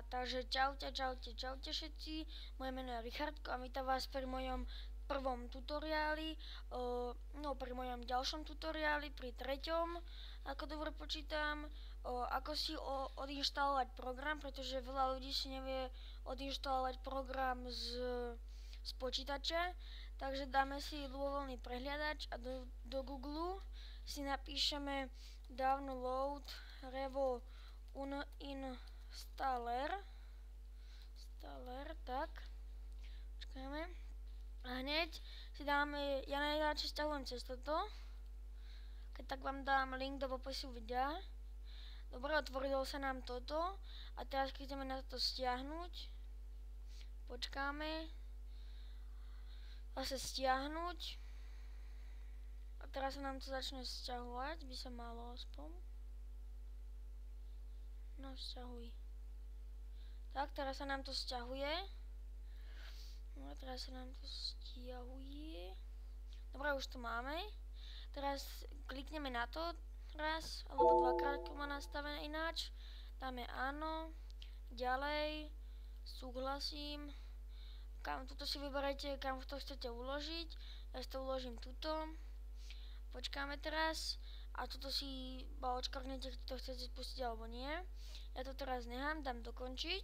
takže čaute všetci, moje meno je Richardko a vítam vás pri mojom prvom tutoriáli, pri mojom ďalšom tutoriáli, pri treťom, ako dobre počítam, ako si odinštalovať program, pretože veľa ľudí si nevie odinštalovať program z počítača, takže dáme si ľubovoľný prehliadač a do Google si napíšeme download revo uninstaller, tak, počkáme, a hneď si dáme, ja najradšej sťahujem cez toto, keď tak vám dám link do popisu videa. Dobre, otvorilo sa nám toto a teraz keď ideme na to stiahnuť, počkáme, zase stiahnuť a teraz sa nám to začne sťahovať, by sa malo aspoň. No, sťahuj. Tak, teraz sa nám to sťahuje. No, teraz sa nám to stiahuje. Dobre, už to máme. Teraz klikneme na to raz, alebo dvakrát, ako má nastavené ináč. Dáme áno, ďalej, súhlasím. Tuto si vyberajte, kam to chcete uložiť. Ja si to uložím tuto. Počkáme teraz. A toto si očkrtnete, či to chcete spustiť alebo nie. Ja to teraz nechám, dám dokončiť.